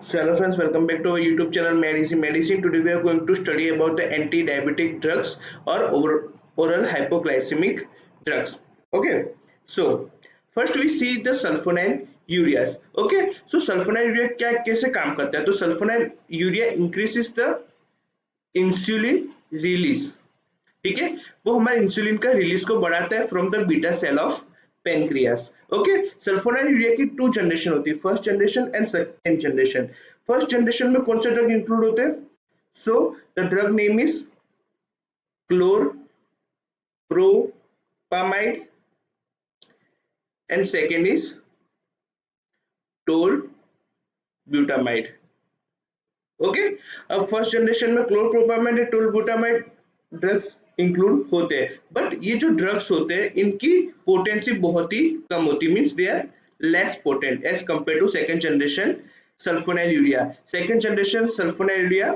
So hello friends, welcome back to our YouTube channel Medicine. Today we are going to study about the anti-diabetic drugs or oral hypoglycemic drugs. Okay, so first we see the sulfonyl ureas. Okay, so sulfonyl urea क्या कैसे काम करता है? तो sulfonyl urea increases the insulin release. ठीक है, वो हमारे इंसुलिन का रिलीज को बढ़ाता है from the beta cell of pancreas. Okay, sulphonylurea की टू जनरेशन होती है, first generation and second generation. First generation में कौन से ड्रग इंक्लूड होते हैं? So the drug name is chlorpropamide and second is tolbutamide. Okay, अब first generation में क्लोरप्रोपामाइड और टोलब्यूटामाइड ड्रग्स इंक्लूड होते हैं, बट ये जो ड्रग्स होते हैं इनकी पोटेंसी बहुत ही कम होती, means they are less potent as compare to second generation sulfonyl urea. Second generation sulfonyl urea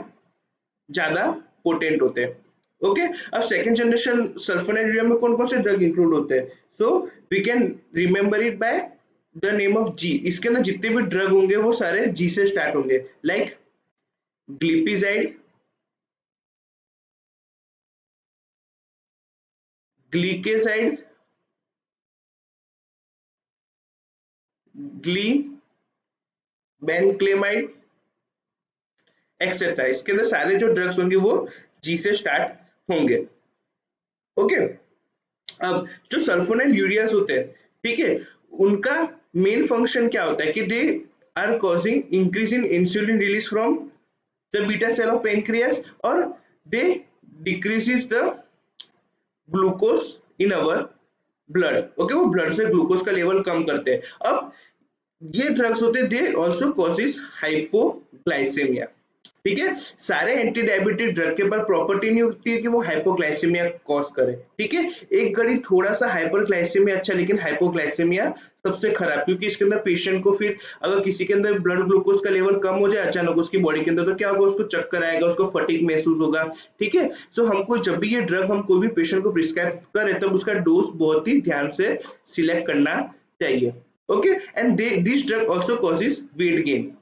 ज्यादा पोटेंट होते हैं. ओके, अब सेकंड जनरेशन सल्फोनाइल यूरिया में कौन कौन से ड्रग इंक्लूड होते हैं? So we can remember it by the name of G. इसके अंदर जितने भी ड्रग होंगे वो सारे जी से स्टार्ट होंगे, लाइक ग्लिपिजाइड, ग्लीकेसाइड, ग्लीबेनक्लेमाइड एक्सेट्रा. इसके अंदर सारे जो ड्रग्स होंगे वो जी से स्टार्ट होंगे. ओके, अब जो सल्फोनाइल यूरियाज होते हैं, ठीक है, उनका मेन फंक्शन क्या होता है कि they are causing increase in insulin release from the beta cell of pancreas और they decreases the glucose in our blood. Okay, वो ब्लड से ग्लूकोज का लेवल कम करते हैं. अब ये ड्रग्स होते हैं, दे ऑल्सो कॉजेस हाइपोग्लाइसेमिया. ठीक है, सारे एंटी डायबिटिक ड्रग के पास प्रॉपर्टी नहीं होती है कि वो हाइपोग्लाइसेमिया कॉज करे. ठीक है, एक घड़ी थोड़ा सा हाइपरग्लाइसेमिया अच्छा, लेकिन हाइपोग्लाइसेमिया सबसे खराब, क्योंकि इसके अंदर पेशेंट को फिर अगर किसी के अंदर ब्लड ग्लूकोज का लेवल कम हो जाए अचानक उसकी बॉडी के अंदर, तो क्या होगा, उसको चक्कर आएगा, उसको फटीग महसूस होगा. ठीक है, सो हमको जब भी ये ड्रग हम कोई भी पेशेंट को प्रिस्क्राइब करें तब उसका डोज बहुत ही ध्यान से सिलेक्ट करना चाहिए. Okay, and this drug also causes weight gain.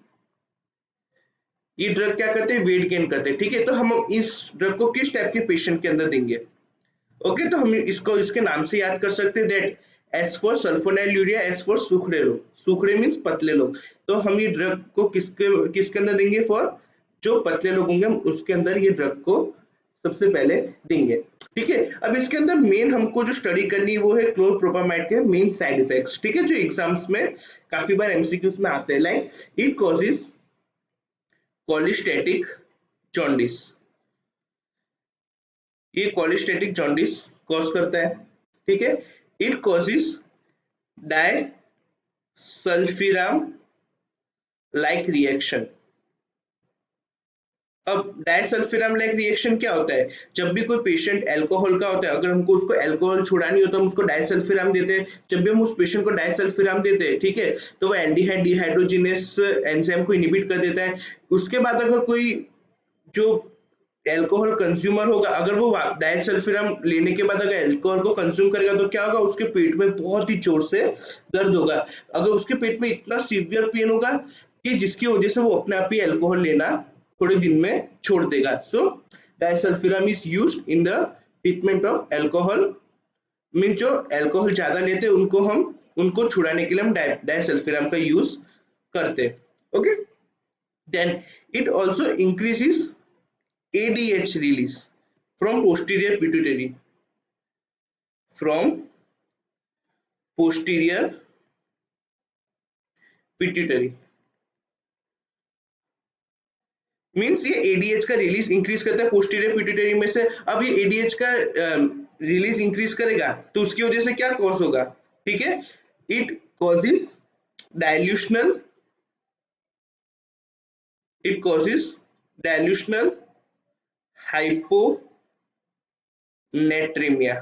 ये ड्रग क्या करते हैं? वेट गेन करते हैं. ठीक है, तो हम इस ड्रग को किस टाइप के पेशेंट के अंदर देंगे? ओके, तो हम इसको इसके नाम से याद कर सकते हैं, that S for sulphonylurea, S for सुखड़े लोग. सुखड़े मीन्स पतले लोग. तो हम ये ड्रग को किसके अंदर देंगे? फॉर जो पतले लोग होंगे हम उसके अंदर ये ड्रग को सबसे पहले देंगे. ठीक है, अब इसके अंदर मेन हमको जो स्टडी करनी है वो है क्लोरप्रोपामाइड के मेन साइड इफेक्ट्स. ठीक है, जो एग्जाम्स में काफी बार एमसीक्यूज में आते हैं, लाइक इट कॉजेज कॉलिस्टेटिक जॉन्डिस. ये कॉलिस्टेटिक जॉन्डिस कॉज करता है. ठीक है, it causes disulfiram like reaction. अब डायसल्फिराम लाइक रिएक्शन क्या होता है? जब भी कोई पेशेंट अल्कोहल का होता है, अगर हमको उसको अल्कोहल छुड़ानी हो तो हम उसको डायसल्फिराम देते हैं. जब भी हम उस पेशेंट को डायसल्फिराम देते हैं, ठीक है, तो वो एल्डिहाइड डिहाइड्रोजिनेस एंजाइम को इनहिबिट कर देता है. उसके बाद अगर कोई जो अल्कोहल कंज्यूमर होगा, अगर वो डायसल्फिराम लेने के बाद अगर अल्कोहल को कंज्यूम करेगा तो क्या होगा, उसके पेट में बहुत ही जोर से दर्द होगा. अगर उसके पेट में इतना सीवियर पेन होगा कि जिसकी वजह से वो अपने आप ही अल्कोहल लेना थोड़े दिन में छोड़ देगा. So disulfiram is used in the treatment of alcohol. Mean जो अल्कोहल ज्यादा लेते हैं उनको छुड़ाने के लिए हम डायसल्फिराम का यूज करते. Okay, then it also increases ADH release from posterior pituitary. From posterior pituitary means ये ADH का रिलीज इंक्रीज करता है पोस्टीरियर पिट्यूटरी में से. अब ये ADH का रिलीज इंक्रीज करेगा तो उसकी वजह से क्या कॉज होगा? ठीक है, it causes dilutional hyponatremia.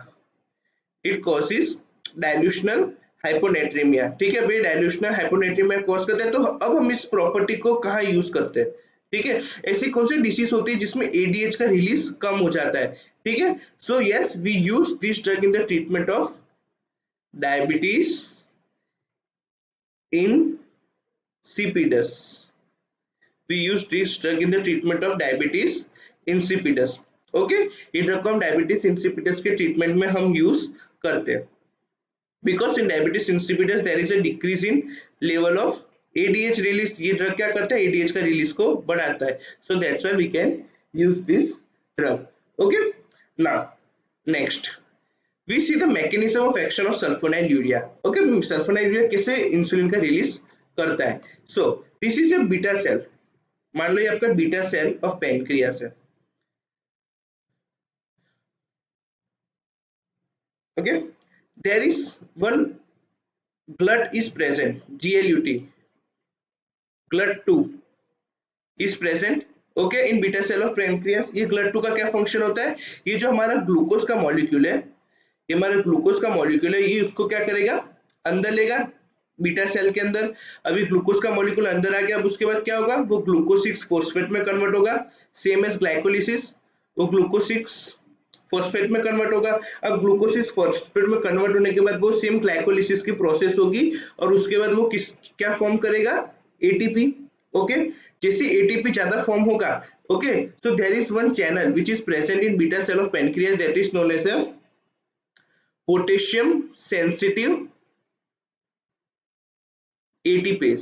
It causes dilutional hyponatremia. ठीक है भाई, डाइल्यूशनल हाइपोनेट्रीमिया कॉज करते हैं. तो अब हम इस प्रॉपर्टी को कहाँ यूज करते हैं? ठीक है, ऐसी कौन सी डिसीज होती है जिसमें ADH का रिलीज कम हो जाता है? ठीक है, so yes, we use this drug in the treatment of diabetes insipidus. We use this drug in the treatment of diabetes insipidus. Okay, ये ड्रग को हम डायबिटीज इंसिपिडस के ट्रीटमेंट में हम यूज करते हैं। Because in diabetes insipidus there is a decrease in level of ADH release. ये drug क्या करता है, एडीएच का रिलीज को बढ़ाता है। So that's why we can use this drug. Okay, now next we see the mechanism of action of sulfonylurea. Okay, sulfonylurea कैसे insulin का रिलीज करता है। so this is a beta cell, मान लो ये आपका बीटा सेल ऑफ पेनक्रियास है। okay, there is one glut is present, glut, glut2 is present okay in beta cell of pancreas. ये GLUT2 का क्या फंक्शन होता है, ये जो हमारा ग्लूकोज का मॉलिक्यूल है, ये हमारा ग्लूकोज का मॉलिक्यूल है, ये उसको क्या करेगा, अंदर लेगा बीटा सेल के अंदर। अभी ग्लूकोज का मॉलिक्यूल अंदर आ गया, अब उसके बाद क्या होगा, वो ग्लूकोज 6 फॉस्फेट में कन्वर्ट होगा, सेम एज ग्लाइकोलिसिस, वो ग्लूकोज 6 फॉस्फेट में कन्वर्ट होगा। अब ग्लूकोज 6 फॉस्फेट में कन्वर्ट होने के बाद वो सेम ग्लाइकोलिसिस की प्रोसेस होगी और उसके बाद वो किस क्या फॉर्म करेगा, एटीपी। ओके, जैसे एटीपी ज्यादा फॉर्म होगा, okay, so there is one channel which is present in beta cell of pancreas that is known as a potassium sensitive ATPase.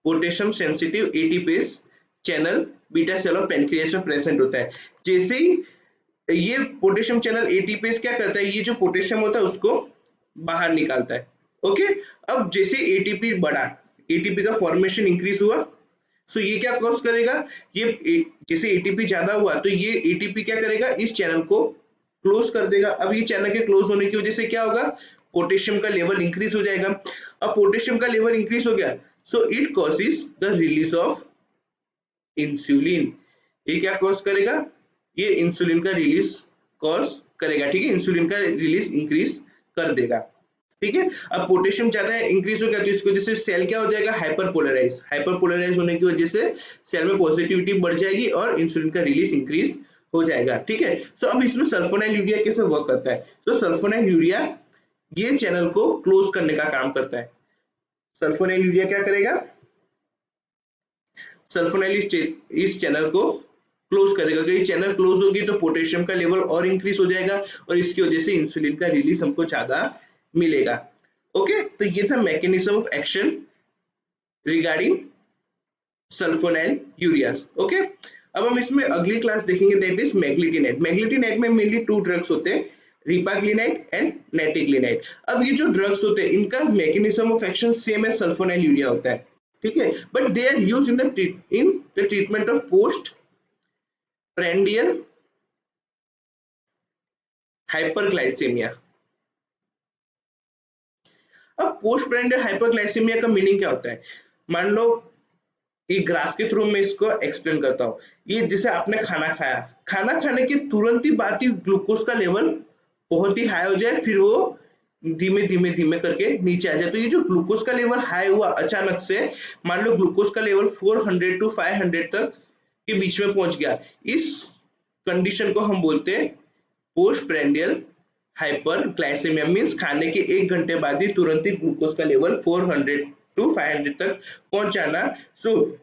Potassium sensitive ATPase channel beta cell of pancreas में present होता है। जैसे ही ये potassium channel ATPase क्या करता है, ये जो पोटेशियम होता है उसको बाहर निकालता है। ओके, अब जैसे एटीपी बढ़ा, एटीपी का फॉर्मेशन इंक्रीज हुआ, सो ये क्या कॉज करेगा, ये जैसे एटीपी ज्यादा हुआ तो ये एटीपी क्या करेगा, इस चैनल को क्लोज कर देगा। अब ये चैनल के क्लोज होने की वजह से क्या होगा, पोटेशियम का लेवल इंक्रीज हो जाएगा। अब पोटेशियम का लेवल इंक्रीज हो गया, so it causes the release of insulin. ये क्या कॉज करेगा, ये इंसुलिन का रिलीज कॉज करेगा। ठीक है, इंसुलिन का रिलीज इंक्रीज कर देगा। ठीक है, अब पोटेशियम ज्यादा इंक्रीज हो गया तो इसकी वजह से सेल क्या हो जाएगा, हाइपरपोलराइज। हाइपरपोलराइज होने की वजह से सेल में पॉजिटिविटी बढ़ जाएगी और इंसुलिन का रिलीज इंक्रीज हो जाएगा। ठीक है, सो अब इसमें सल्फोनाइलयूरिया कैसे वर्क करता है, तो सल्फोनाइलयूरिया ये चैनल को क्लोज करने का काम करता है। सल्फोनाइलयूरिया क्या करेगा, सल्फोनाइल इस चैनल को क्लोज करेगा। अगर ये चैनल क्लोज होगी तो पोटेशियम का लेवल और इंक्रीज हो जाएगा और इसकी वजह से इंसुलिन का रिलीज हमको ज्यादा मिलेगा। ओके, तो ये था mechanism of action regarding sulphonylureas. Okay, अब हम इसमें अगली क्लास देखेंगे दैट इज मैग्नेटिनेट। मैग्नेटिनेट में मेनली 2 ड्रग्स होते हैं, रिपाग्लिनाइट एंड नेटिग्लिनाइट। अब ये जो ड्रग्स होते हैं इनका mechanism of action same as sulphonylurea होता है। ठीक है, but they are used in the treatment of post prandial hyperglycaemia. अब पोस्ट प्रेंडियल हाइपरग्लाइसेमिया का मीनिंग क्या होता है, मान लो ये ग्राफ के थ्रू मैं इसको एक्सप्लेन करता हूँ। ये जैसे आपने खाना खाया, खाना खाने के तुरंत ही बाद ही ग्लूकोज का लेवल बहुत ही हाई हो जाए, फिर वो धीमे धीमे धीमे करके नीचे आ जाए। तो ये जो ग्लूकोज का लेवल हाई हुआ अचानक से, मान लो ग्लूकोज का लेवल 400 to 500 तक के बीच में पहुंच गया, इस कंडीशन को हम बोलते हैं पोस्ट प्रेंडियल हाइपरग्लाइसेमिया। मींस खाने के 1 घंटे बाद ही तुरंत ही ग्लूकोज का लेवल 400 to 500 तक पहुंच जाना। सो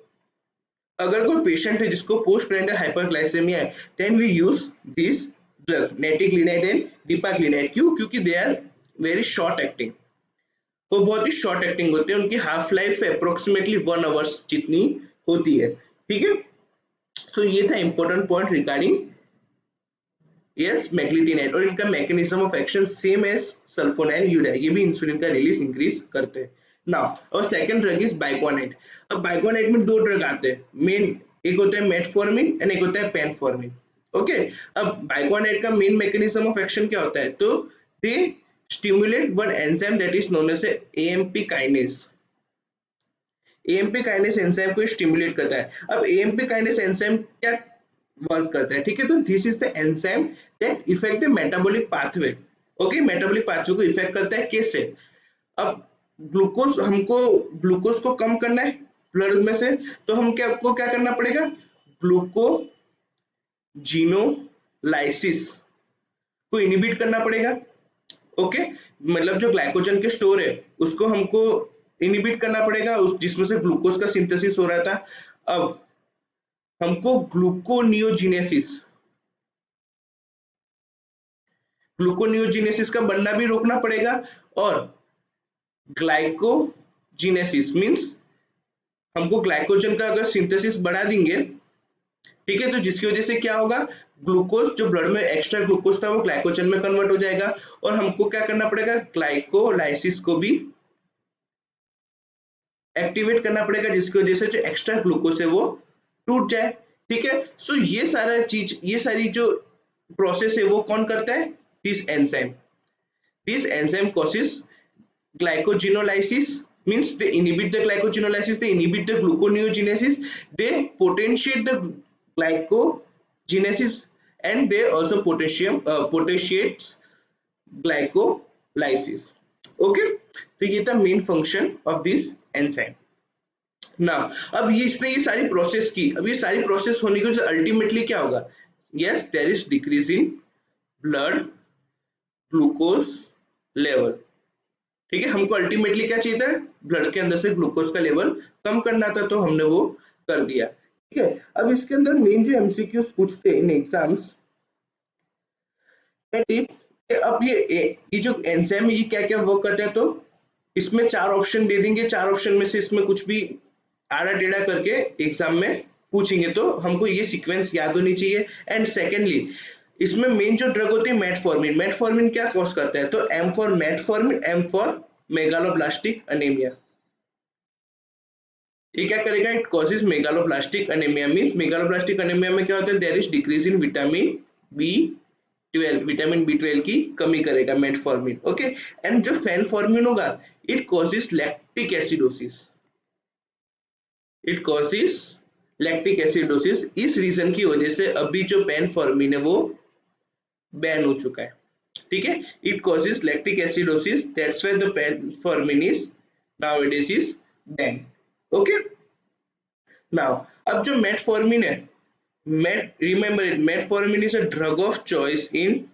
अगर कोई पेशेंट है जिसको पोस्ट प्रेंडियल हाइपरग्लाइसेमिया है, then we use this drug nateglinide and repaglinide. क्यों, क्योंकि they are very short acting, वो बहुत ही शॉर्ट एक्टिंग होते हैं, उनकी हाफ लाइफ अप्रोक्सीमेटली 1 आवर्स जितनी होती है। ठीक है, सो ये था important point regarding yes meglitinide, और इनका mechanism of action same as sulphonylurea, ये भी इंसुलिन का रिलीज इंक्रीज करते हैं। नाउ और सेकंड ड्रग इज बाइकॉनेट। अब बाइकॉनेट में 2 ड्रग आते हैं मेन, एक होता है मेटफॉर्मिन एंड एक होता है पेनफॉर्मिन। ओके, अब बाइकॉनेट का मेन मैकेनिज्म ऑफ एक्शन क्या होता है, तो they stimulate one enzyme that is known as AMP kinase. AMP kinase enzyme को स्टिमुलेट करता है। अब एएमपी काइनेज एंजाइम क्या वर्क करता है, ठीक है, तो this is the enzyme that effect the metabolic pathway. Okay, metabolic pathway को इफेक्ट करता है कैसे, अब ग्लूकोज, हमको ग्लूकोज को कम करना है ब्लड में से, तो हम क्या करना पड़ेगा, ग्लूकोजीनोलाइसिस को इनिबिट करना पड़ेगा। ओके, मतलब जो ग्लाइकोजन के स्टोर है उसको हमको इनिबिट करना पड़ेगा, उस जिसमें से ग्लूकोज का सिंथेसिस हो रहा था। अब हमको ग्लूकोनियोजिनेसिस का बनना भी रोकना पड़ेगा, और ग्लाइकोजिनेसिस मींस हमको ग्लाइकोजन का अगर सिंथेसिस बढ़ा देंगे, ठीक है, तो जिसकी वजह से क्या होगा, ग्लूकोज जो ब्लड में एक्स्ट्रा ग्लूकोज था वो ग्लाइकोजन में कन्वर्ट हो जाएगा, और हमको क्या करना पड़ेगा, ग्लाइकोलाइसिस को भी एक्टिवेट करना पड़ेगा, जिसकी वजह से जो एक्स्ट्रा ग्लूकोज है वो टूट जाए। ठीक है, सो ये सारी जो प्रोसेस है वो कौन करता है, this enzyme causes glycogenolysis, means they inhibit the glycogenolysis, they inhibit the gluconeogenesis, they potentiate the glycogenesis, and they also potentiates glycolysis. Okay, तो ये था main function of this enzyme ना। अब इसने ये सारी प्रोसेस की, अब ये सारी प्रोसेस होने की वजह से अल्टीमेटली क्या होगा, yes there is decrease in blood glucose level. ठीक है, हमको अल्टीमेटली क्या चाहिए था, ब्लड के अंदर से ग्लूकोज का लेवल कम करना था, तो हमने वो कर दिया। ठीक है, अब इसके अंदर मेन जो एमसीक्यूज पूछते हैं इन एग्जाम्स, अब ये जो एंजाइम है ये क्या क्या वर्क करता है, तो इसमें 4 ऑप्शन दे देंगे, 4 ऑप्शन में से इसमें कुछ भी आड़ा टेढ़ा करके एग्जाम में पूछेंगे, तो हमको ये सीक्वेंस याद होनी चाहिए। एंड सेकेंडली इसमें मेन जो ड्रग होती है मेटफॉर्मिन, मेटफॉर्मिन क्या कॉज करता है, तो M for metformin, M for megaloblastic anaemia. ये क्या करेगा, it causes megaloblastic anaemia, means megaloblastic anaemia में क्या होता है, there is decrease in vitamin B 12 की कमी करेगा मेटफॉर्मिन। ओके, एंड जो फेनफॉर्मिन होगा, इट कॉजेज लैक्टिक एसिडोसिस, इस रीजन की वजह से अभी जो पेनफॉर्मिन है वो बैन हो चुका है। ठीक है, it causes lactic acidosis, that's why the phenformin is nowadays is ban. Okay, now अब जो मेटफॉर्मिन है, remember it, metformin is a drug of choice in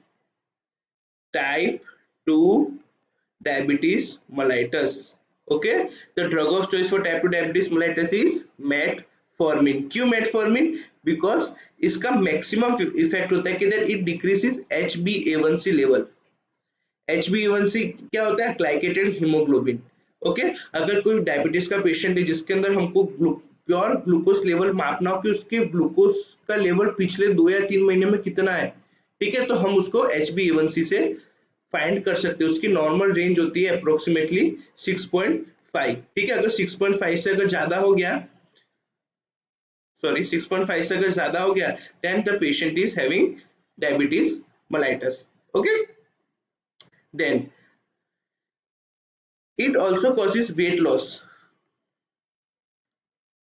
type 2 diabetes mellitus. Okay, the drug of choice for type 2 diabetes mellitus is metformin. क्यों metformin? Because इसका maximum effect होता है कि it decreases HbA1c level. HbA1c क्या होता है, glycated haemoglobin. Okay, अगर कोई डायबिटीज का पेशेंट है जिसके अंदर हमको प्योर ग्लूकोज लेवल मापना हो कि उसके ग्लूकोज का लेवल पिछले 2 या 3 महीने में कितना है, ठीक है, तो हम उसको HbA1c से फाइंड कर सकते हैं। उसकी नॉर्मल रेंज होती है अप्रोक्सीमेटली 6.5। ठीक है, अगर 6.5 से अगर ज्यादा हो गया, 6.5 से अगर ज्यादा हो गया, then the patient is having diabetes mellitus. Okay, then it also causes weight loss.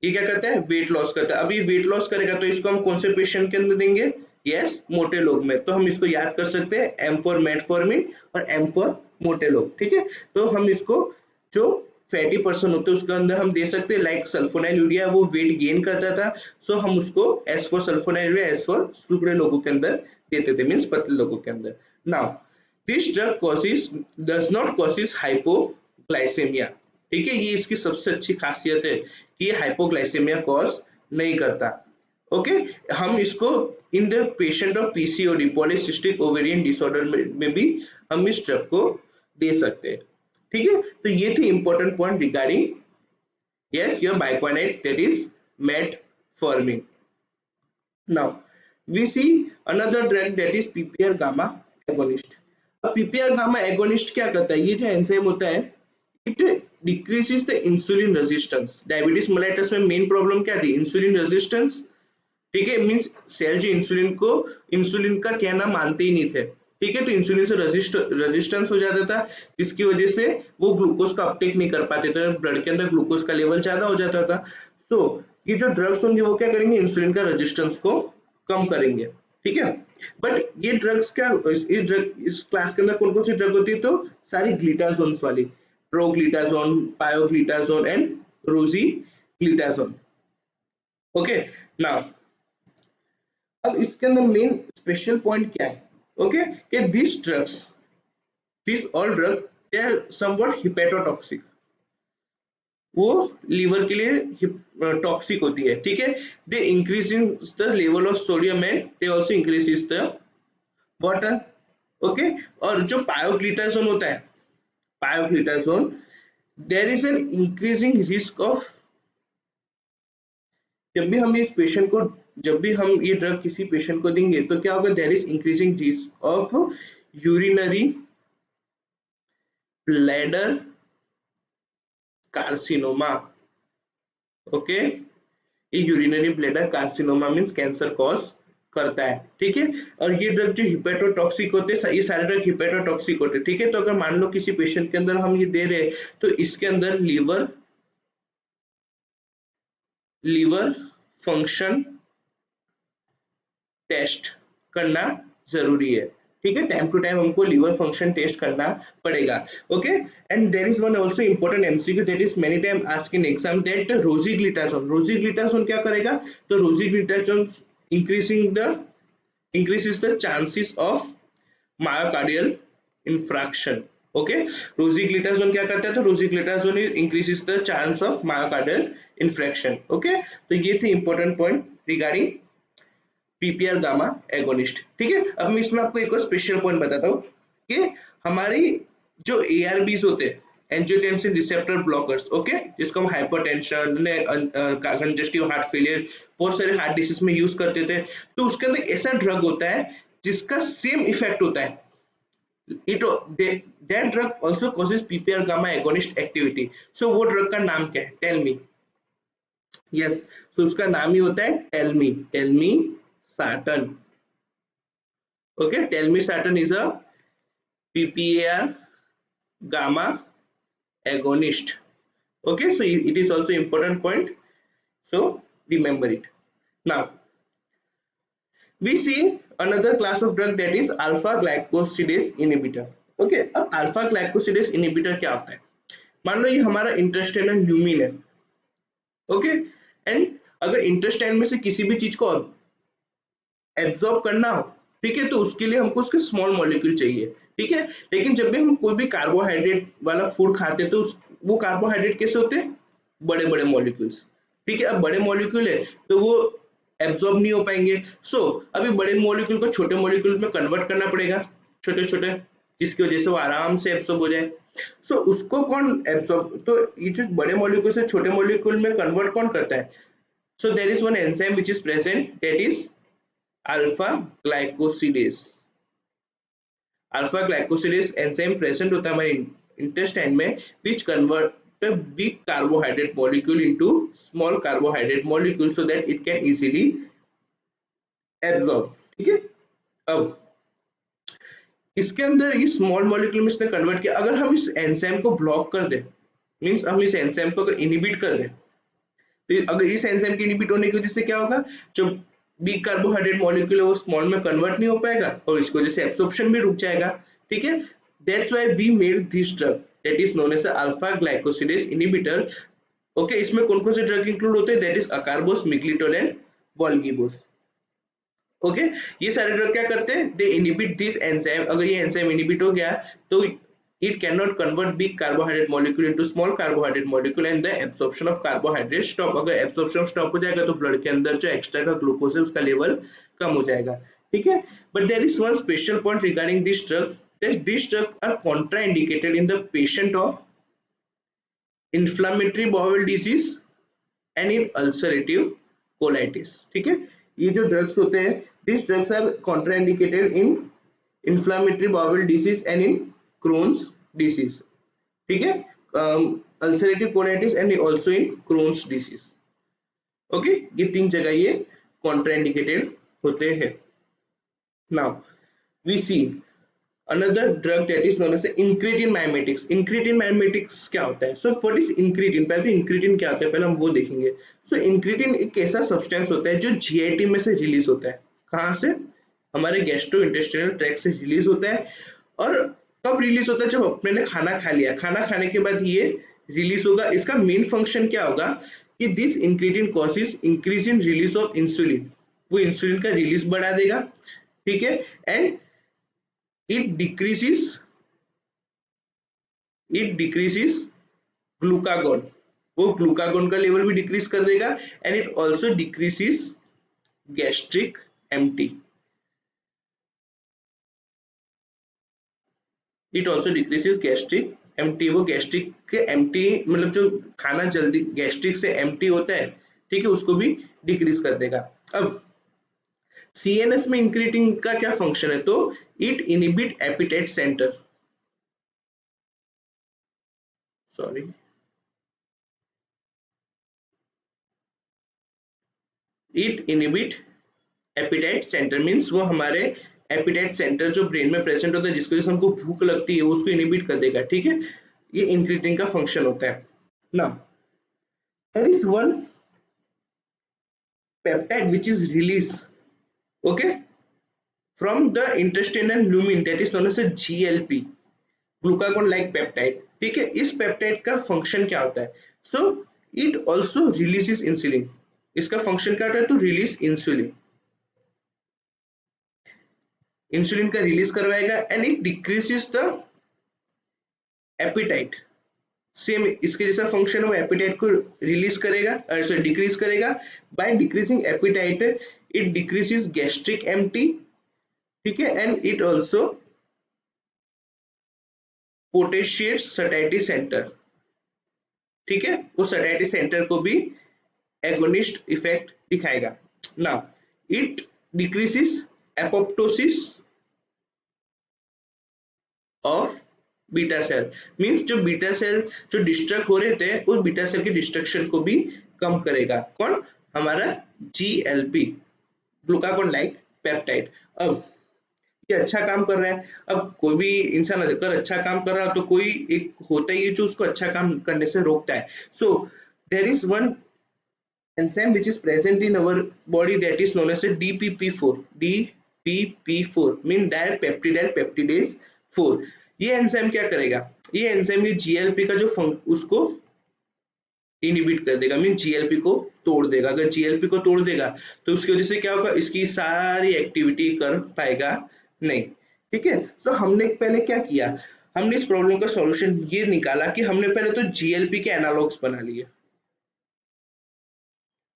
ये क्या करता है, वेट लॉस करता है। अब ये वेट लॉस करेगा तो इसको हम कौन से पेशेंट के अंदर देंगे, यस मोटे लोग में। तो हम इसको याद कर सकते हैं, एम फॉर मेटफॉर्मिन और एम फॉर मोटे लोग। ठीक है, तो हम इसको जो फैटी पर्सन होते हैं उसके अंदर हम दे सकते हैं, लाइक सल्फोनाइल यूरिया वो वेट गेन करता था, सो हम उसको S for sulphonylurea, S for सुगड़े लोगों के अंदर देते थे, मीन्स पतले लोगों के अंदर। Now this drug causes does not causes hypoglycaemia. ठीक है, ये इसकी सबसे अच्छी खासियत है कि ये हाइपोग्लाइसेमिया कॉज नहीं करता। ओके, हम इसको इन the patient of PCOD polycystic ovarian disorder में भी हम इस ड्रग को दे सकते हैं। ठीक है, तो ये थे important point regarding yes your biguanide, that is metformin. Now we see another drug that is PPR gamma agonist. अब पीपीआर गामा एगोनिस्ट क्या करता है, ये जो एंजाइम होता है it decreases the insulin resistance. Diabetes mellitus में मेन प्रॉब्लम क्या थी, इंसुलिन रेजिस्टेंस। ठीक है, मींस सेल जो इंसुलिन का कहना मानते ही नहीं थे। ठीक है, तो इंसुलिन से रेजिस्टेंस हो जाता था, जिसकी वजह से वो ग्लूकोज का अपटेक नहीं कर पाते थे, ब्लड के अंदर ग्लूकोज का लेवल ज्यादा हो जाता था। सो ये जो ड्रग्स होंगे वो क्या करेंगे, इंसुलिन का रेजिस्टेंस को कम करेंगे। ठीक है, बट ये ड्रग्स क्या, इस क्लास के अंदर कौन कौन सी ड्रग होती है, तो सारी ग्लिटाजोन्स वाली, प्रोग्लिटाजोन, पायोग्लिटाजोन एंड रोजीग्लिटाजोन। ओके, नाउ अब इसके अंदर मेन स्पेशल पॉइंट क्या है, ओके, कि this all drug they are somewhat hepatotoxic. वो लीवर के लिए टॉक्सिक होती है, ठीक है। They increase in the level of sodium and they also increase the water, okay. और जो पायोग्लिटाजोन होता है, pioglitazone, there is an increasing risk of, जब भी हम इस पेशेंट को, जब भी हम ये ड्रग किसी पेशेंट को देंगे तो क्या होगा, there is increasing risk of urinary bladder carcinoma, okay. ये urinary bladder carcinoma means cancer cause करता है, ठीक है। और ये ड्रग जो हिपेटोटॉक्सिक होते हैं, ये सारे ड्रग हिपेटोटॉक्सिक होते हैं, ठीक है। तो अगर मान लो किसी पेशेंट के अंदर हम ये दे रहे हैं तो इसके अंदर लीवर लीवर फंक्शन टेस्ट करना जरूरी है, ठीक है। टाइम टू टाइम हमको लीवर फंक्शन टेस्ट करना पड़ेगा, okay. And there is one also important MCQ that is many time asked in exam, that rosiglitazone क्या करेगा, तो rosiglitazone increasing the increases the chances of myocardial infarction, okay। Rosiglitazone क्या करता है, तो rosiglitazone increases the chance of myocardial infarction, okay. तो ये थे important point regarding PPR gamma agonist, ठीक है। अब मैं इसमें आपको एक और स्पेशल पॉइंट बताता हूँ कि हमारी जो एआरबीज होते हैं, एंजियोटेंसिन रिसेप्टर ब्लॉकर्स, ओके, जिसको हम हाइपरटेंशन, कंजेस्टिव हार्ट फेलियर, बहुत सारे हार्ट डिसीज में यूज करते थे। तो उसके अंदर ऐसा ड्रग होता है जिसका सेम इफेक्ट होता है, it that drug also causes PPR gamma agonist activity. So वो ड्रग का नाम क्या है, टेल मी। यस, सो उसका नाम ही होता है telmisartan, okay। telmisartan is a ppar gamma agonist, okay। So it is also important point, so remember it. Now we see another class of drug, that is alpha glycosidase inhibitor, okay। अब alpha glycosidase inhibitor क्या होता है, मान लो ये हमारा intestinal lumen है, okay. And अगर intestine में से किसी भी चीज को एब्जॉर्ब करना हो, ठीक है, तो उसके लिए हमको उसके स्मॉल मॉलिक्यूल चाहिए, ठीक है। लेकिन जब भी हम कोई भी कार्बोहाइड्रेट वाला फूड खाते हैं तो वो कार्बोहाइड्रेट कैसे होते हैं, बड़े बड़े मॉलिक्यूल्स, ठीक है। अब बड़े मॉलिक्यूल है तो वो एब्जॉर्ब नहीं हो पाएंगे, सो अभी बड़े मॉलिक्यूल को छोटे मॉलिक्यूल में कन्वर्ट करना पड़ेगा, छोटे छोटे, जिसकी वजह से वो आराम से एब्जॉर्ब हो जाए। सो उसको कौन एब्जॉर्ब, तो ये जो बड़े मॉलिक्यूल से छोटे मॉलिक्यूल में कन्वर्ट कौन करता है, so there is one enzyme which is present, that is alpha glycosidase। Alpha glycosidase enzyme present होता है हमारे इंटेस्टाइन में, which convert big carbohydrate molecule into small carbohydrate molecule so that it can easily absorb, ठीक है। अब इसके अंदर ये स्मॉल मॉलिक्यूल में इसने कन्वर्ट किया, अगर हम इस एंजाइम को ब्लॉक कर दे, मींस हम इस एंजाइम को अगर इनहिबिट कर दे, तो अगर इस एंजाइम के इनहिबिट होने की वजह से क्या होगा, जो बिग कार्बोहाइड्रेट मॉलिक्यूल है वो स्मॉल में कन्वर्ट नहीं हो पाएगा और इसकी वजह से एब्सॉर्प्शन भी रुक जाएगा, ठीक है। That's why we made this drug that is known as alpha glycosidase inhibitor, okay. इसमें कौन कौन से ड्रग इंक्लूड होते हैं, that is acarbose, miglitol and voglibose, okay. ये सारे ड्रग क्या करते हैं, दे इनहिबिट दिस एंजाइम, अगर ये एंजाइम इनहिबिट हो गया तो it cannot convert big carbohydrate molecule into small carbohydrate molecule and the absorption of carbohydrate stop। अगर absorption stop हो जाएगा तो ब्लड के अंदर जो एक्स्ट्रा का ग्लूकोज है उसका लेवल कम हो जाएगा, ठीक है। But there is one special point regarding this drug, that these drugs are contraindicated in the patient of inflammatory bowel disease and in ulcerative colitis, ठीक है। ये जो ड्रग्स होते हैं, these drugs are contraindicated in inflammatory bowel disease and in Crohn's disease, ठीक है। Ulcerative colitis and also in Crohn's disease, ओके। ये तीन जगह ये कॉन्ट्राइंडिकेटेड होते हैं। Now we see another drug that is known as incretin mimetics। incretin mimetics क्या होता है, so what is incretin, पहले तो incretin क्या होता है पहले हम वो देखेंगे। so incretin एक ऐसा सब्सटेंस होता है जो जीआईटी में से रिलीज होता है, कहाँ से, हमारे गैस्ट्रो इंटेस्टाइनल ट्रैक्ट से रिलीज होता है। और कब रिलीज होता है, जब अपने ने खाना खा लिया, खाना खाने के बाद ये रिलीज होगा। इसका मेन फंक्शन क्या होगा कि this incretin causes increase in release of insulin, वो इंसुलिन का रिलीज बढ़ा देगा, ठीक है। एंड it decreases glucagon, वो ग्लूकागोन का लेवल भी डिक्रीज कर देगा and it also decreases gastric empty. It also decreases gastric empty. वो गैस्ट्रिक के एम्प्टी मतलब जो खाना जल्दी गैस्ट्रिक से एम्प्टी होता है, ठीक है, उसको भी डिक्रीज कर देगा। अब सीएनएस में इंक्रीटिन का क्या फंक्शन है, तो it inhibit appetite centre, sorry, it inhibit appetite centre means वो हमारे एपिटाइट सेंटर जो ब्रेन में प्रेजेंट होता है जिसकी वजह से हमको भूख लगती है उसको इनिबिट कर देगा, ठीक है, ये इंक्रीटिन का फंक्शन होता है ना। There is one peptide which is released, okay, from the intestinal lumen that is known as a GLP, glucagon like peptide, ठीक है। इस पेप्टाइड का फंक्शन क्या होता है, so it also releases insulin. इसका फंक्शन क्या होता है, तो रिलीज इंसुलिन, इंसुलिन का रिलीज करवाएगा and it decreases the appetite. Same इसके जैसा फंक्शन है, वो एपिटाइट को रिलीज करेगा, सॉरी डिक्रीज करेगा। By decreasing appetite it decreases gastric empty, ठीक है, and it also potentiates satisfied centre, ठीक है, वो सैटिस्फाइड सेंटर को भी एगोनिस्ट इफेक्ट दिखाएगा। Now it decreases apoptosis of beta cell, means जो बीटा सेल जो डिस्ट्रक्ट हो रहे थे उस बीटा सेल के डिस्ट्रक्शन को भी कम करेगा। कौन, हमारा जीएलपी, ग्लूकागोन लाइक पेप्टाइड। अब ये अच्छा काम कर रहा है। अब कोई भी इंसान अगर अच्छा काम कर रहा है तो कोई एक होता ही है जो उसको अच्छा काम करने से रोकता है। So there is one enzyme which is present in our body that is known as a DPP4, DPP4 mean dipeptidyl peptidase 4। ये एंजाइम क्या करेगा, ये एंजाइम ये जीएलपी का जो उसको इनिबिट कर देगा, मीन जीएलपी को तोड़ देगा। अगर जीएलपी को तोड़ देगा तो उसकी वजह से क्या होगा, इसकी सारी एक्टिविटी कर पाएगा नहीं, ठीक है। सो हमने पहले क्या किया, हमने इस प्रॉब्लम का सॉल्यूशन ये निकाला कि हमने पहले तो जीएलपी के एनालॉग्स बना लिए,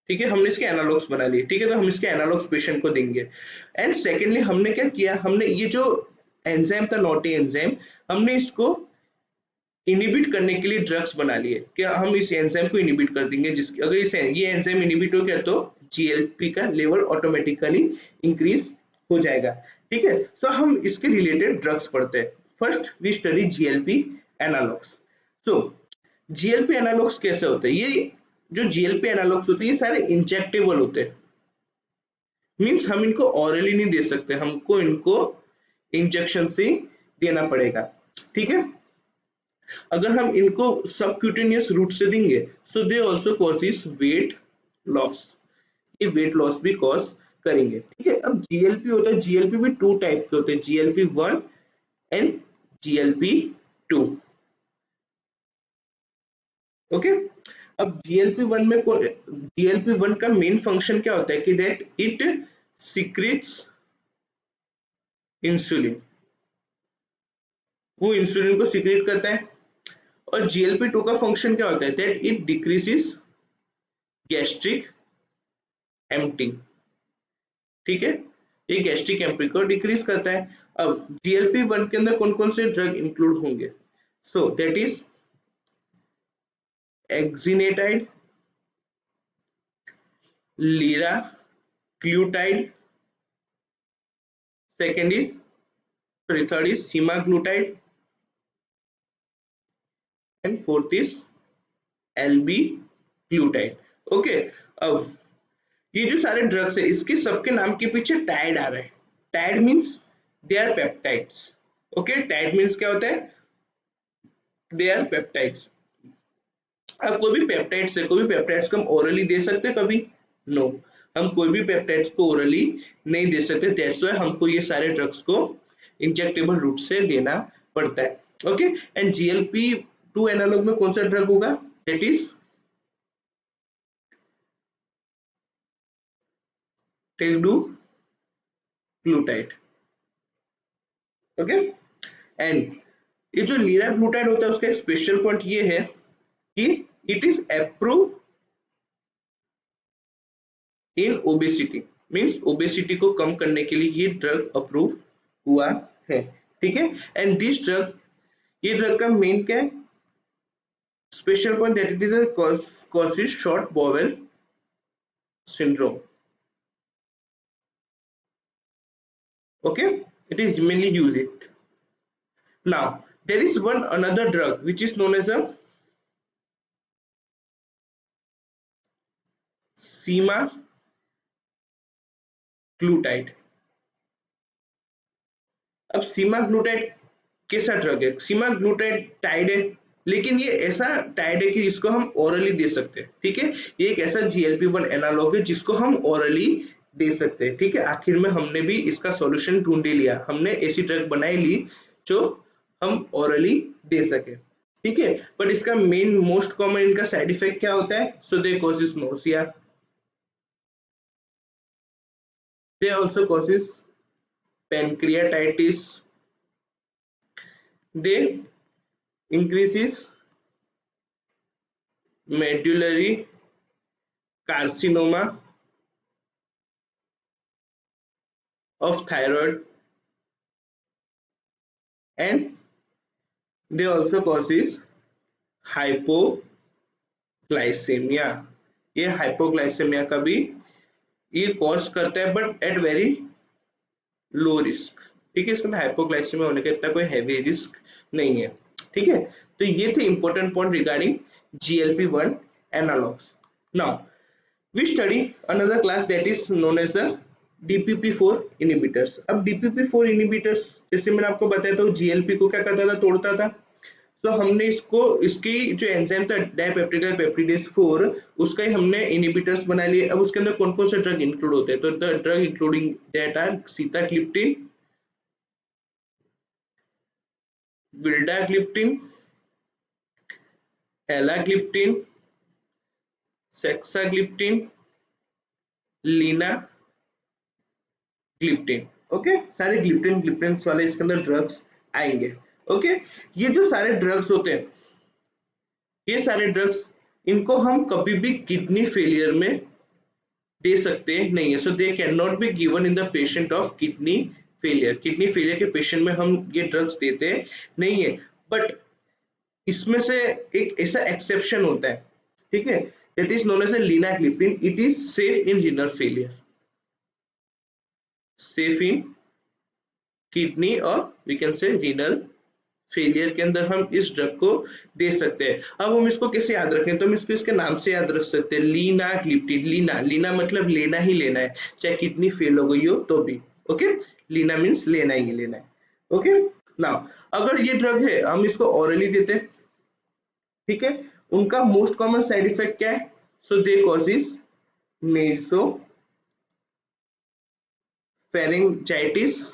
ठीक है, हमने इसके एनालॉग्स बना लिए, ठीक है, तो हम इसके एनालॉग्स पेशेंट को देंगे। एंड सेकेंडली हमने क्या किया, हमने ये जो एंजाइम था नॉटी एंजाइम, हमने इसको इनिबिट करने के लिए ड्रग्स बना लिए, क्या हम इस एंजाइम को इनिबिट कर देंगे, जिस अगर ये एंजाइम इनिबिट हो गया तो जीएलपी का लेवल ऑटोमेटिकली इंक्रीज हो जाएगा, ठीक है। सो हम इसके रिलेटेड ड्रग्स पढ़ते हैं। First we study GLP analogues. So GLP analogues कैसे होते हैं, ये जो जीएलपी एनालॉग्स होते हैं ये सारे इंजेक्टेबल होते हैं, मींस हम इनको ऑरली नहीं दे सकते, हमको इनको इंजेक्शन से देना पड़ेगा, ठीक है। अगर हम इनको सबक्यूटेनियस रूट से देंगे so they also causes weight loss, ये वेट लॉस भी कॉज करेंगे, ठीक है। अब जीएलपी होता है, जीएलपी भी टू टाइप के होते हैं, जीएलपी 1 एंड जीएलपी 2, ओके। अब जीएलपी 1 में जीएलपी 1 का मेन फंक्शन क्या होता है कि दैट इट सीक्रेट्स इंसुलिन, वो इंसुलिन को सीक्रेट करता है। और जीएलपी 2 का फंक्शन क्या होता है, that it decreases gastric empty, ठीक है, ये गैस्ट्रिक एम्प्टी को डिक्रीज करता है। अब जीएलपी 1 के अंदर कौन कौन से ड्रग इंक्लूड होंगे, so that is exenatide, liraglutide, second is, sorry, third is semaglutide and fourth is albiglutide, okay. अब ये जो सारे ड्रग्स है इसके सबके नाम के पीछे टाइड आ रहा है, tide means they are peptides, okay, tide means क्या होता है, दे आर पेप्टाइड्स। अब कोई भी पेप्टाइड्स है, कोई भी पेप्टाइड्स को हम ओरली दे सकते हैं कभी, नो, हम कोई भी पेप्टाइड्स को ओरली नहीं दे सकते, दैट्स व्हाई हमको ये सारे ड्रग्स को इंजेक्टेबल रूट से देना पड़ता है, ओके। एंड जीएलपी 2 एनालॉग में कौन सा ड्रग होगा, दैट इज टेगडुग्लूटाइड, ओके। एंड ये जो लीराग्लूटाइड होता है उसका एक स्पेशल पॉइंट ये है कि it is approve in obesity, means obesity को कम करने के लिए ये ड्रग अप्रूव हुआ है, ठीक है। एंड दिस ड्रग, ये ड्रग का मेन क्या है special point, that it is a causes short bowel syndrome. Okay, it is mainly use it. Now there is one another drug which is known as a semaglutide. अब सीमाग्लूटाइड कैसा drug है, सीमाग्लूटाइड Tide है, लेकिन ये ऐसा Tide है कि जिसको हम ओरली दे सकते हैं, ठीक है। ये एक ऐसा GLP-1 एनालॉग है जिसको हम ओरली दे सकते हैं, ठीक है। आखिर में हमने भी इसका सॉल्यूशन ढूंढ ही लिया, हमने ऐसी ड्रग बनाई ली जो हम ओरली दे सके, ठीक है। बट इसका मेन मोस्ट कॉमन इनका साइड इफेक्ट क्या होता है, so they causes nausea, they also causes pancreatitis, they increases medullary carcinoma of thyroid, and they also causes hypoglycemia. ये हाइपोग्लाइसेमिया का भी ये कॉज करता है, but at very low risk, ठीक है। इसके अंदर हाइपोग्लाइसेमिया होने का इतना कोई हैवी रिस्क नहीं है, ठीक है। तो ये थे important point regarding GLP-1 analogues. Now we study another class that is known as a DPP-4 inhibitors. अब DPP-4 इनिबिटर्स जैसे मैंने आपको बताया तो GLP को क्या करता था, तोड़ता था. तो हमने इसको इसकी जो एंजाइम था डाइपेप्टिडाइल पेप्टिडेज 4 उसका ही हमने इनिबिटर्स बना लिए. अब उसके अंदर कौन कौन से ड्रग इंक्लूड होते हैं, तो the drug including that are sitagliptin, vildagliptin, alogliptin, saxagliptin, linagliptin. Okay, सारे ग्लिप्टिन ग्लिप्टिन वाले इसके अंदर ड्रग्स आएंगे. ओके, ये जो सारे ड्रग्स होते हैं, ये सारे ड्रग्स इनको हम कभी भी किडनी फेलियर में दे सकते नहीं है. So they can not be given in the patient of kidney failure. Kidney failure के पेशेंट में हम ये ड्रग्स देते नहीं है. बट इसमें से एक ऐसा एक्सेप्शन होता है, ठीक है, that is known as linagliptin. It is safe in renal failure, safe in kidney और we can say renal failure के अंदर हम इस ड्रग को दे सकते हैं. अब हम इसको कैसे याद रखें, तो हम इसको इसके नाम से याद रख सकते हैं, लीनाग्लिप्टिन. लीना लीना मतलब लेना ही लेना है, चाहे किडनी फेल हो गई हो तो भी. ओके, लीना मीन्स लेना ही लेना है. ओके, नाउ अगर ये ड्रग है हम इसको ओरली देते हैं, ठीक है, उनका मोस्ट कॉमन साइड इफेक्ट क्या है, so they causes nasopharyngitis.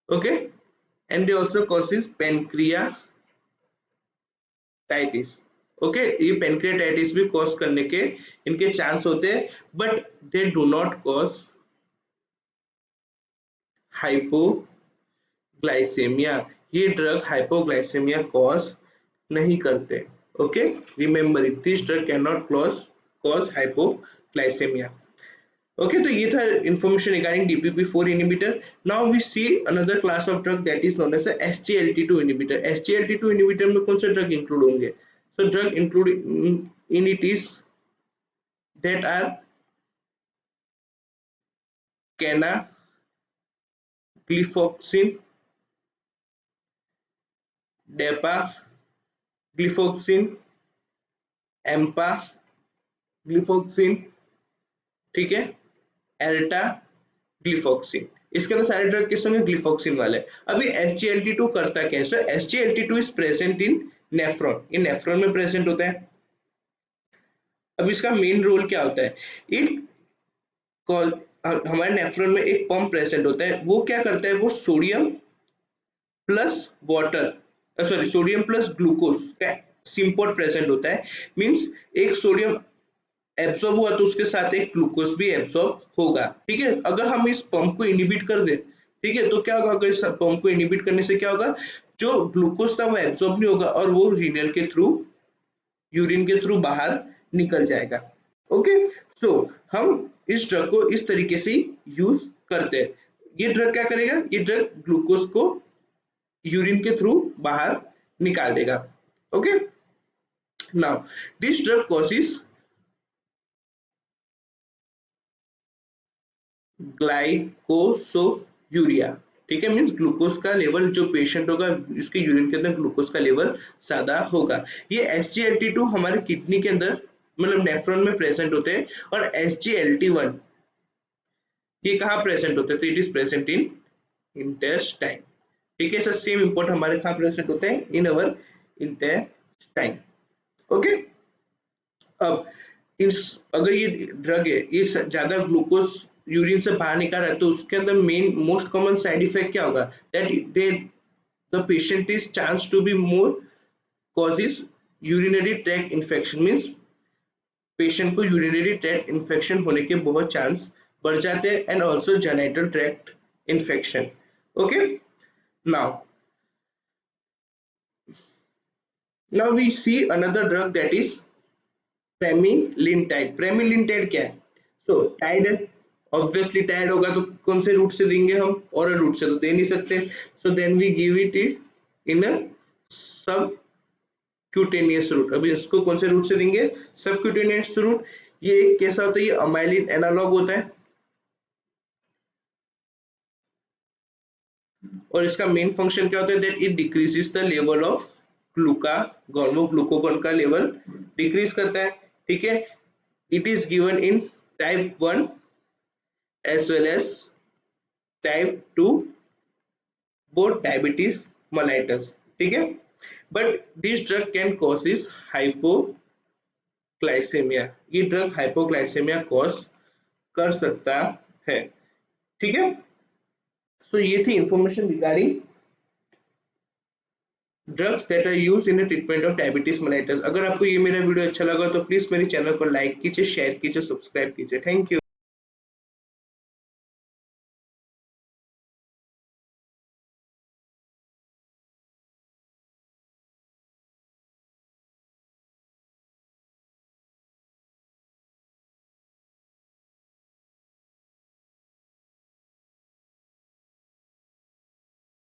Okay, and they also causes pancreatitis. Okay, ये पेनक्रियाटाइटिस भी कॉज करने के इनके चांस होते हैं, but they do not cause hypoglycaemia. ये ड्रग हाइपोग्लाइसेमिया कॉज नहीं करते. Okay, remember it, this drug can not cause hypoglycaemia. Okay, तो ये था information regarding DPP-4 inhibitor. Now we see another class of drug that is known as a SGLT2 inhibitor. SGLT2 inhibitor में कौन से drug include होंगे, so drug included in it is that are canagliflozin, dapagliflozin, empagliflozin, ठीक है, एल्टाग्लिफोक्सिन. इसके अंदर सारे drug किस होंगे, ग्लिफोक्सिन वाले. अभी SGLT2 करता क्या है, सो SGLT2 is present in nephron. ये नेफ्रॉन में प्रेजेंट होता है. अब इसका मेन रोल क्या होता है, इट हमारे नेफ्रॉन में एक पंप प्रेजेंट होता है. वो क्या करता है, वो sodium plus water, sorry sodium plus glucose का सिंपोर्ट प्रेजेंट होता है. मींस एक सोडियम एब्सॉर्ब हुआ तो उसके साथ एक ग्लूकोज भी एब्सॉर्ब होगा, ठीक है. अगर हम इस पंप को इनिबिट कर दे, ठीक है, तो क्या होगा, अगर इस पंप को इनिबिट करने से क्या होगा, जो ग्लूकोज था वो एब्सॉर्ब नहीं होगा और वो रीनल के थ्रू यूरिन के थ्रू बाहर निकल जाएगा। ओके, सो हम इस ड्रग को इस तरीके से यूज करते हैं। ये ड्रग क्या करेगा, ये ड्रग ग्लूकोज को यूरिन के थ्रू बाहर निकाल देगा। Okay, now this drug causes glycosuria, ठीक है, मीन्स ग्लूकोज का लेवल जो पेशेंट होगा इसके यूरिन के अंदर ग्लूकोज का लेवल ज्यादा होगा। ये SGLT2 हमारे किडनी के अंदर मतलब नेफ्रॉन में प्रेजेंट होते हैं, और SGLT1 ये कहाँ प्रेजेंट होते हैं, तो it is present in intestine. ठीक है, सर सेम इंपोर्ट हमारे कहाँ प्रेजेंट होते हैं, इन अवर इंटेस्टाइन। ओके, अब इस अगर ये ड्रग है ये ज्यादा ग्लूकोज यूरिन से बाहर निकाल रहा है, तो उसके अंदर main most common side effect क्या होगा, that they the patient is chance to be more causes urinary tract infection, means patient को यूरिनरी ट्रैक्ट इन्फेक्शन होने के बहुत चांस बढ़ जाते हैं, and also genital tract infection. Okay, now we see another drug that is pramlintide. Pramlintide क्या है, so tide है, ऑब्वियसली टाइड होगा तो कौन से रूट से देंगे हम, और रूट से तो दे नहीं सकते, so then we give it in a subcutaneous root. अभी इसको कौन से रूट से देंगे, सब क्यूटेनियस रूट। ये कैसा होता है, ये अमाइलिन एनालॉग होता है, और इसका मेन फंक्शन क्या होता है, that it decreases the level of glucagon, वो ग्लूकोगॉन का लेवल डिक्रीज करता है। ठीक है, it is given in type 1 as well as type 2 both diabetes mellitus। ठीक है, but this drug can causes hypoglycemia, ये ड्रग हाइपोग्लाइसेमिया कॉज कर सकता है। ठीक है, सो ये थी information regarding drugs that are used in the treatment of diabetes mellitus। अगर आपको ये मेरा वीडियो अच्छा लगा तो प्लीज मेरे चैनल को लाइक कीजिए, शेयर कीजिए, सब्सक्राइब कीजिए। Thank you.